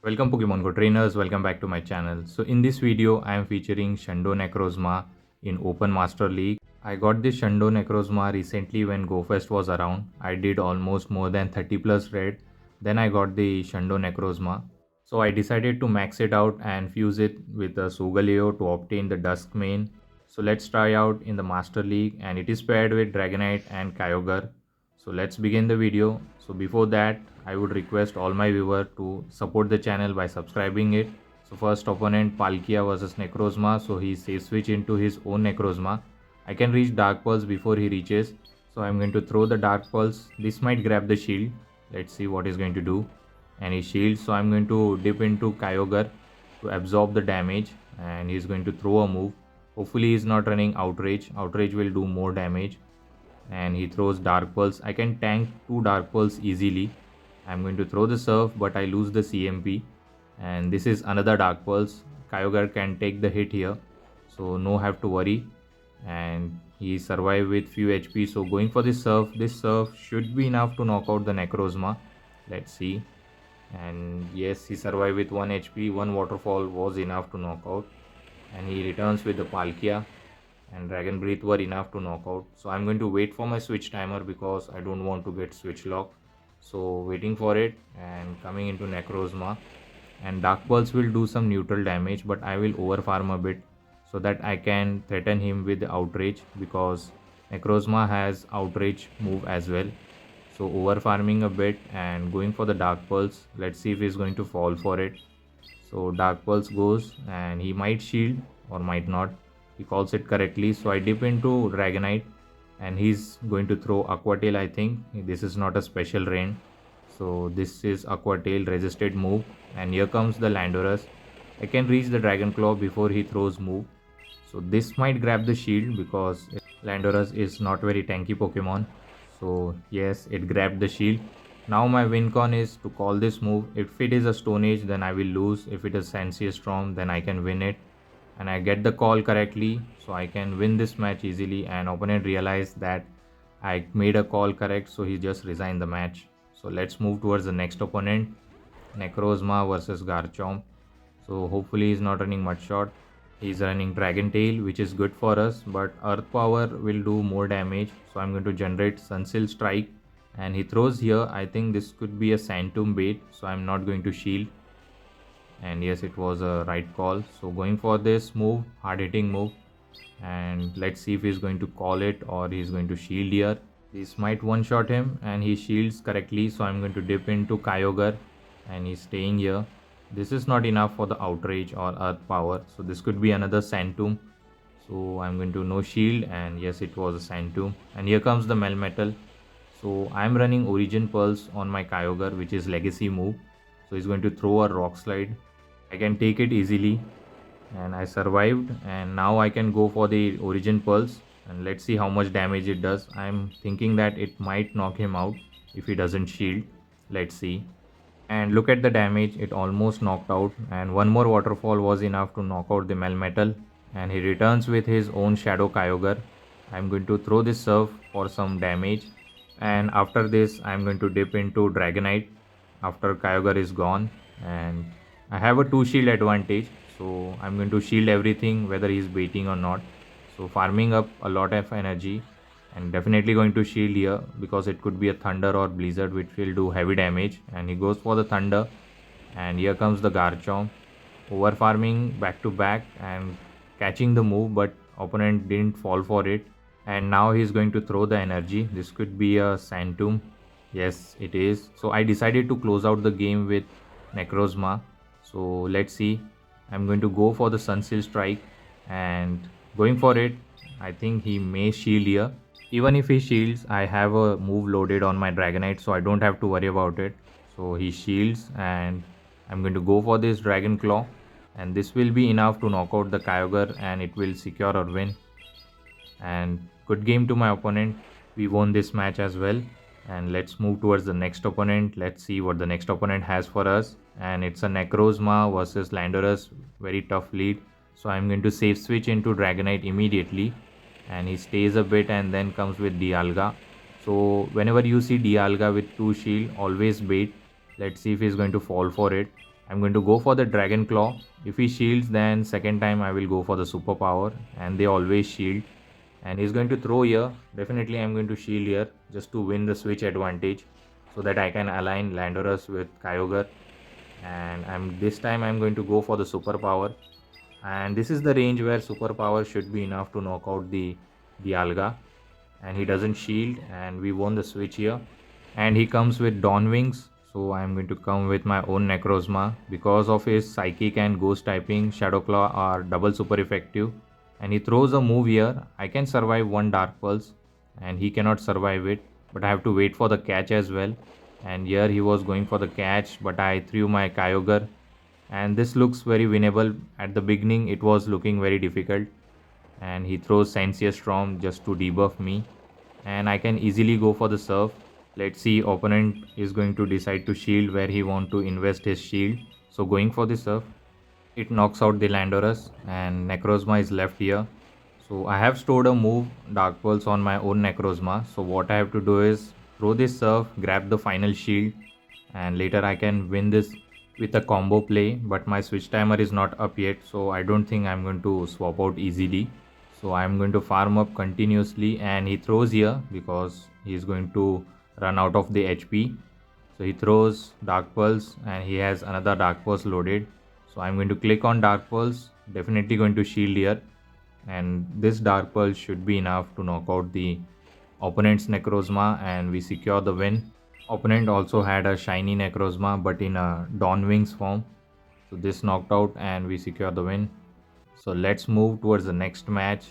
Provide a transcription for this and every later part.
Welcome Pokemon Go trainers, welcome back to my channel. So in this video I am featuring Shundo Necrozma in Open Master League. I got this Shundo Necrozma recently when GoFest was around. I did almost more than 30 plus raid. Then I got the Shundo Necrozma. So I decided to max it out and fuse it with a Solgaleo to obtain the Dusk main. So let's try out in the Master League, and it is paired with Dragonite and Kyogre. So let's begin the video. So before that, I would request all my viewers to support the channel by subscribing it. So first opponent Palkia versus Necrozma. So he safe switch into his own Necrozma. I can reach Dark Pulse before he reaches. So I'm going to throw the Dark Pulse. This might grab the shield. Let's see what he's going to do. And he shields. So I'm going to dip into Kyogre to absorb the damage. And he's going to throw a move. Hopefully he's not running Outrage. Outrage will do more damage. And he throws Dark Pulse. I can tank 2 Dark Pulse easily. I'm going to throw the Surf, but I lose the CMP. And this is another Dark Pulse. Kyogre can take the hit here, so no have to worry. And he survived with few HP. So going for this Surf should be enough to knock out the Necrozma. Let's see. And yes, he survived with 1 HP. 1 Waterfall was enough to knock out. And he returns with the Palkia. And Dragon Breath were enough to knock out. So I'm going to wait for my switch timer because I don't want to get switch lock. So waiting for it and coming into Necrozma. And Dark Pulse will do some neutral damage, but I will over farm a bit so that I can threaten him with Outrage, because Necrozma has Outrage move as well. So over farming a bit and going for the Dark Pulse. Let's see if he's going to fall for it. So Dark Pulse goes and he might shield or might not. He calls it correctly. So I dip into Dragonite and he's going to throw Aqua Tail. I think this is not a special rain. So this is Aqua Tail resisted move. And here comes the Landorus. I can reach the Dragon Claw before he throws move. So this might grab the shield because Landorus is not very tanky Pokemon. So yes, it grabbed the shield. Now my win con is to call this move. If it is a Stone Age, then I will lose. If it is Sensei Storm, then I can win it. And I get the call correctly, so I can win this match easily. And opponent realized that I made a call correct, so he just resigned the match. So let's move towards the next opponent, Necrozma versus Garchomp. So hopefully he's not running Mud Shot. He's running Dragon Tail, which is good for us, but Earth Power will do more damage. So I'm going to generate Sunsil Strike, and he throws here. I think this could be a Sandtomb bait, so I'm not going to shield. And yes, it was a right call. So going for this move, hard hitting move, and let's see if he's going to call it or he's going to shield here. This might one shot him and he shields correctly. So I'm going to dip into Kyogre and he's staying here. This is not enough for the Outrage or Earth Power, so this could be another Sandtomb. So I'm going to no shield, and yes, it was a Sandtomb. And here comes the Melmetal. So I'm running Origin Pulse on my Kyogre, which is legacy move. So he's going to throw a Rock Slide. I can take it easily, and I survived. And now I can go for the Origin Pulse, and let's see how much damage it does. I'm thinking that it might knock him out if he doesn't shield. Let's see. And look at the damage, it almost knocked out, and one more Waterfall was enough to knock out the Melmetal. And he returns with his own Shadow Kyogre. I'm going to throw this Surf for some damage, and after this I'm going to dip into Dragonite after Kyogre is gone. And I have a 2 shield advantage, so I'm going to shield everything whether he's baiting or not. So farming up a lot of energy, and definitely going to shield here because it could be a Thunder or Blizzard which will do heavy damage. And he goes for the Thunder, and here comes the Garchomp. Over farming back to back and catching the move, but opponent didn't fall for it. And now he's going to throw the energy. This could be a Sandtomb. Yes, it is. So I decided to close out the game with Necrozma. So let's see. I'm going to go for the Sunsil Strike, and going for it. I think he may shield here. Even if he shields, I have a move loaded on my Dragonite, so I don't have to worry about it. So he shields, and I'm going to go for this Dragon Claw, and this will be enough to knock out the Kyogre, and it will secure or win. And good game to my opponent. We won this match as well. And let's move towards the next opponent. Let's see what the next opponent has for us. And it's a Necrozma versus Landorus. Very tough lead. So I'm going to safe switch into Dragonite immediately. And he stays a bit and then comes with Dialga. So whenever you see Dialga with 2 shield, always bait. Let's see if he's going to fall for it. I'm going to go for the Dragon Claw. If he shields, then second time I will go for the superpower, and they always shield. And he's going to throw here. Definitely I'm going to shield here just to win the switch advantage so that I can align Landorus with Kyogre. And this time I'm going to go for the superpower. And this is the range where superpower should be enough to knock out the Dialga. And he doesn't shield, and we won the switch here. And he comes with Dawn Wings, so I'm going to come with my own Necrozma. Because of his Psychic and Ghost typing, Shadow Claw are double super effective. And he throws a move here. I can survive one Dark Pulse, and he cannot survive it, but I have to wait for the catch as well. And here he was going for the catch, but I threw my Kyogre, and this looks very winnable. At the beginning it was looking very difficult, and he throws Sensious Storm just to debuff me, and I can easily go for the surf. Let's see, opponent is going to decide to shield where he want to invest his shield. So going for the surf, it knocks out the Landorus, and Necrozma is left here. So I have stored a move Dark Pulse on my own Necrozma. So what I have to do is throw this surf, grab the final shield, and later I can win this with a combo play. But my switch timer is not up yet, so I don't think I'm going to swap out easily. So I'm going to farm up continuously, and he throws here because he's going to run out of the HP. So he throws Dark Pulse, and he has another Dark Pulse loaded. So I'm going to click on Dark Pulse, definitely going to shield here, and this Dark Pulse should be enough to knock out the opponent's Necrozma, and we secure the win. Opponent also had a shiny Necrozma but in a Dawn Wings form. So this knocked out, and we secure the win. So let's move towards the next match.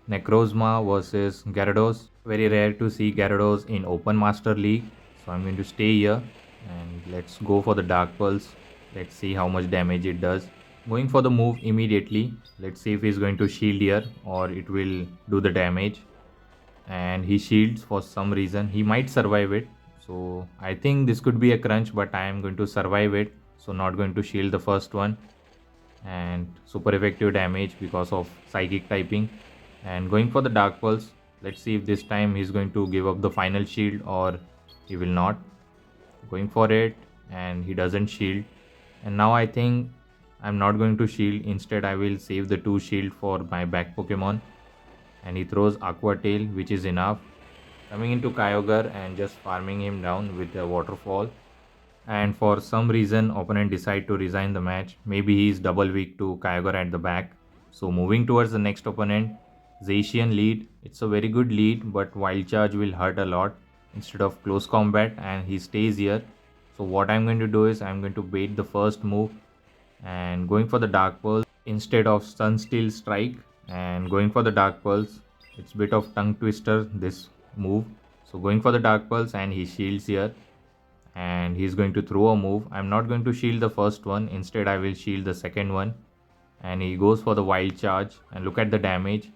Necrozma versus Gyarados. Very rare to see Gyarados in Open Master League. So I'm going to stay here, and let's go for the Dark Pulse. Let's see how much damage it does. Going for the move immediately. Let's see if he's going to shield here or it will do the damage. And he shields for some reason. He might survive it. So I think this could be a crunch, but I am going to survive it. So not going to shield the first one. And super effective damage because of Psychic typing. And going for the Dark Pulse. Let's see if this time he's going to give up the final shield or he will not. Going for it, and he doesn't shield. And now I think I'm not going to shield. Instead I will save the 2 shield for my back Pokemon. And he throws Aqua Tail, which is enough. Coming into Kyogre and just farming him down with a waterfall. And for some reason opponent decide to resign the match. Maybe he is double weak to Kyogre at the back. So moving towards the next opponent, Zacian lead. It's a very good lead, but Wild Charge will hurt a lot instead of close combat, and he stays here. So what I'm going to do is I'm going to bait the first move and going for the Dark Pulse instead of Sunsteel Strike, and going for the Dark Pulse. It's a bit of tongue twister this move. So going for the Dark Pulse, and he shields here, and he's going to throw a move. I'm not going to shield the first one, instead I will shield the second one. And he goes for the Wild Charge, and look at the damage.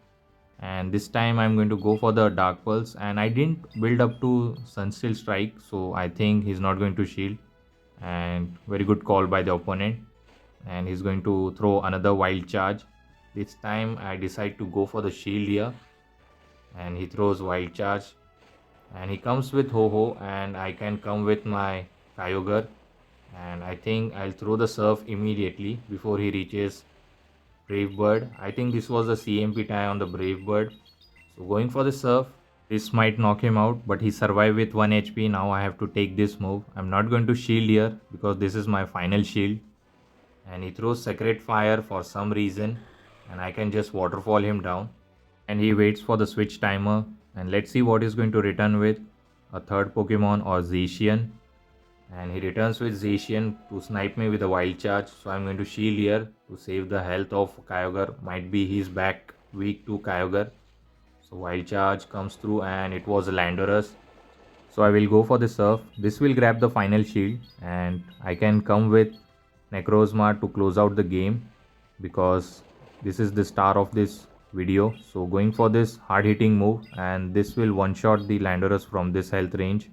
And this time I'm going to go for the Dark Pulse, and I didn't build up to Sunsteel Strike, so I think he's not going to shield. And very good call by the opponent. And he's going to throw another Wild Charge. This time I decide to go for the shield here, and he throws Wild Charge, and he comes with Ho-Oh, and I can come with my Kyogre, and I think I'll throw the Surf immediately before he reaches Brave Bird. I think this was a CMP tie on the Brave Bird. So going for the Surf. This might knock him out, but he survived with 1 HP. Now I have to take this move. I'm not going to shield here because this is my final shield. And he throws Sacred Fire for some reason, and I can just waterfall him down. And he waits for the switch timer, and let's see what he's going to return with. A third Pokemon or Zacian. And he returns with Zacian to snipe me with a Wild Charge. So I'm going to shield here to save the health of Kyogre. Might be he's back weak to Kyogre. So Wild Charge comes through, and it was a Landorus. So I will go for the Surf. This will grab the final shield, and I can come with Necrozma to close out the game because this is the star of this video. So going for this hard hitting move, and this will one shot the Landorus from this health range.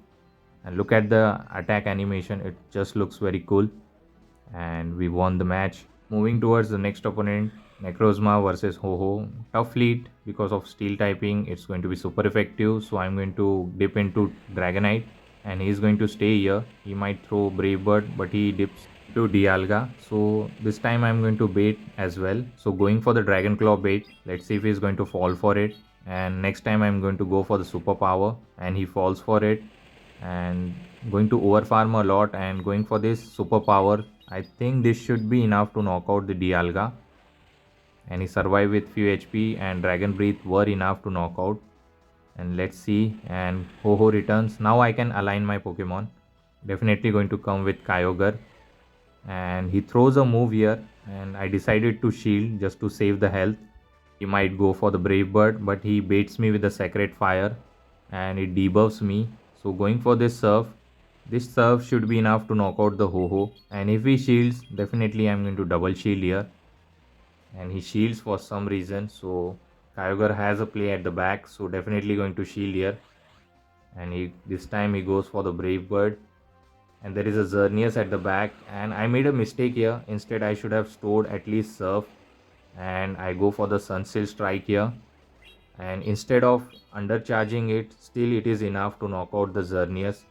And look at the attack animation, it just looks very cool. And we won the match. Moving towards the next opponent, Necrozma versus Ho-Oh. Tough lead because of steel typing. It's going to be super effective. So I'm going to dip into Dragonite, and he's going to stay here. He might throw Brave Bird, but he dips to Dialga. So this time I'm going to bait as well. So going for the Dragon Claw bait. Let's see if he's going to fall for it. And next time I'm going to go for the superpower and he falls for it. And going to overfarm a lot and going for this superpower. I think this should be enough to knock out the Dialga. And he survived with few HP and Dragon Breath were enough to knock out. And let's see, and Ho-Ho returns. Now I can align my Pokemon. Definitely going to come with Kyogre. And he throws a move here and I decided to shield just to save the health. He might go for the Brave Bird, but he baits me with the Sacred Fire and it debuffs me. So going for this Surf. This Surf should be enough to knock out the Ho-Ho. And if he shields, definitely I'm going to double shield here. And he shields for some reason, so Kyogre has a play at the back, so definitely going to shield here. And this time he goes for the Brave Bird. And there is a Xerneas at the back, and I made a mistake here. Instead I should have stored at least Surf, and I go for the Sunsil Strike here. And instead of undercharging it, still it is enough to knock out the Xerneas.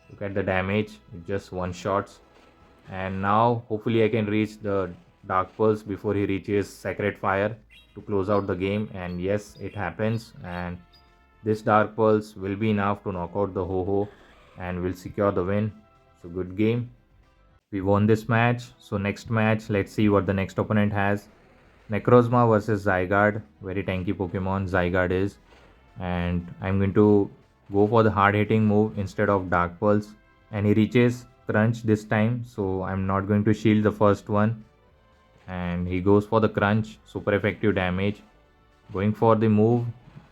Look at the damage, it just one shots. And now hopefully I can reach the Dark Pulse before he reaches Sacred Fire to close out the game. And yes, it happens, and this Dark Pulse will be enough to knock out the Ho-Ho and will secure the win. So good game. We won this match. So next match, let's see what the next opponent has. Necrozma versus Zygarde. Very tanky Pokemon Zygarde is. And I'm going to go for the hard hitting move instead of Dark Pulse. And he reaches Crunch this time. So I'm not going to shield the first one. And he goes for the Crunch. Super effective damage. Going for the move.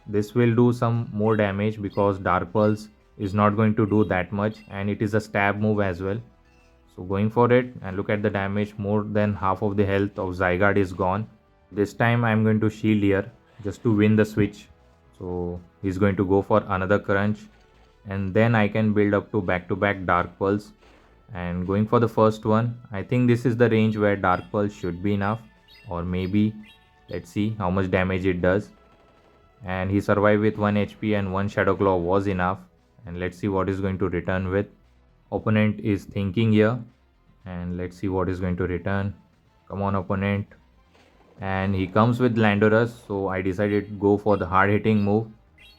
This will do some more damage because Dark Pulse is not going to do that much. And it is a stab move as well. So going for it, and look at the damage, more than half of the health of Zygarde is gone. This time I'm going to shield here just to win the switch. So he's going to go for another Crunch, and then I can build up to back Dark Pulse. And going for the first one, I think this is the range where Dark Pulse should be enough, or maybe, let's see how much damage it does. And he survived with 1 HP and 1 Shadow Claw was enough. And let's see what he's going to return with. Opponent is thinking here, and let's see what he's going to return. Come on, opponent. And he comes with Landorus, so I decided to go for the hard hitting move.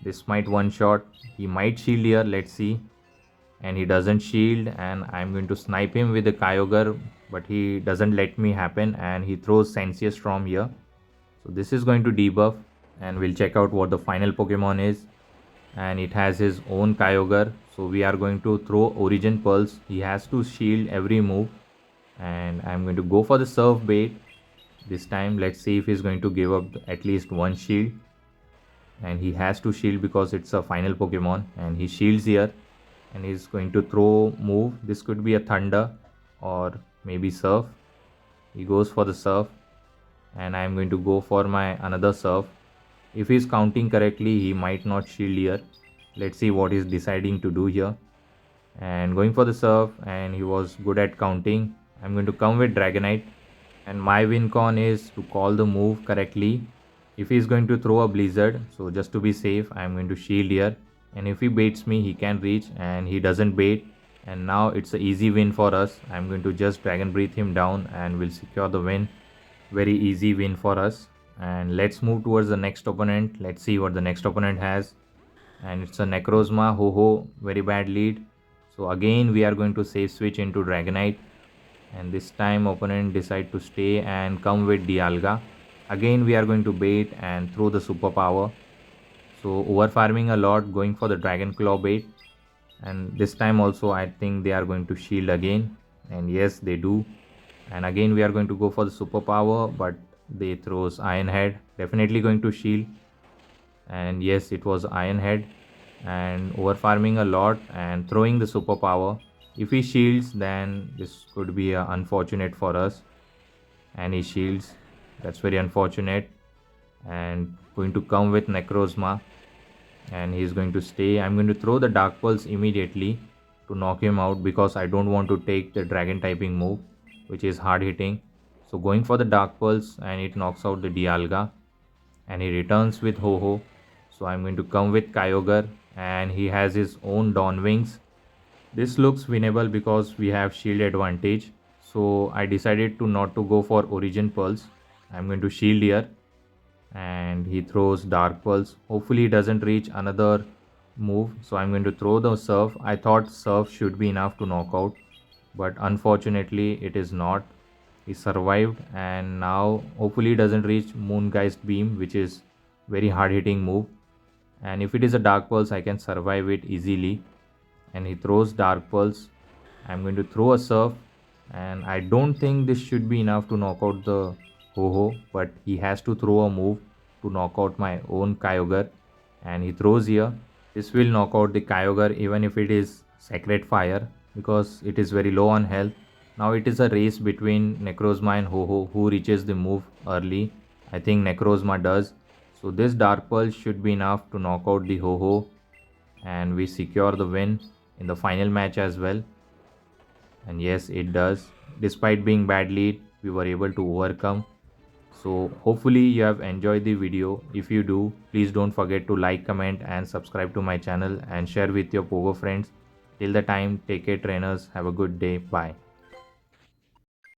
This might one shot. He might shield here, let's see. And he doesn't shield, and I'm going to snipe him with the Kyogre, but he doesn't let me happen, and he throws Sensius Storm here. So this is going to debuff, and we'll check out what the final Pokemon is. And it has his own Kyogre, so we are going to throw Origin Pulse. He has to shield every move, and I'm going to go for the Surf bait this time. Let's see if he's going to give up at least one shield, and he has to shield because it's a final Pokemon. And he shields here, and he's going to throw move. This could be a Thunder or maybe Surf. He goes for the Surf, and I'm going to go for my another Surf. If he's counting correctly, he might not shield here. Let's see what he's deciding to do here. And going for the Surf, and he was good at counting. I'm going to come with Dragonite, and my win con is to call the move correctly. If he's going to throw a Blizzard, so just to be safe, I'm going to shield here. And if he baits me, he can reach, and he doesn't bait. And now it's an easy win for us. I'm going to just Dragon Breath him down and we'll secure the win. Very easy win for us. And let's move towards the next opponent. Let's see what the next opponent has. And it's a Necrozma. Ho-Ho, very bad lead. So again we are going to save switch into Dragonite. And this time opponent decide to stay and come with Dialga. Again we are going to bait and throw the superpower. So over farming a lot, going for the Dragon Claw bait. And this time also I think they are going to shield again. And yes, they do. And again we are going to go for the superpower, but they throws Iron Head. Definitely going to shield. And yes, it was Iron Head. And over farming a lot and throwing the superpower. If he shields, then this could be unfortunate for us. And he shields. That's very unfortunate. And going to come with Necrozma. And he's going to stay. I'm going to throw the Dark Pulse immediately to knock him out because I don't want to take the Dragon typing move, which is hard hitting. So going for the Dark Pulse, and it knocks out the Dialga. And he returns with Ho-Ho. So I'm going to come with Kyogre, and he has his own Dawn Wings. This looks winnable because we have shield advantage. So I decided to not to go for Origin Pulse. I'm going to shield here, and he throws Dark Pulse. Hopefully he doesn't reach another move, so I'm going to throw the Surf. I thought Surf should be enough to knock out, but unfortunately it is not. He survived, and now hopefully he doesn't reach Moongeist Beam, which is very hard hitting move. And if it is a Dark Pulse, I can survive it easily. And he throws Dark Pulse. I'm going to throw a Surf, and I don't think this should be enough to knock out the Ho-Ho, but he has to throw a move to knock out my own Kyogre, and he throws here. This will knock out the Kyogre even if it is Sacred Fire, because it is very low on health. Now it is a race between Necrozma and Ho-Ho who reaches the move early. I think Necrozma does. So this Dark Pulse should be enough to knock out the Ho-Ho, and we secure the win in the final match as well. And yes, it does. Despite being bad lead, we were able to overcome. So hopefully you have enjoyed the video. If you do, please don't forget to like, comment and subscribe to my channel and share with your Pogo friends. Till the time, take care trainers. Have a good day. Bye.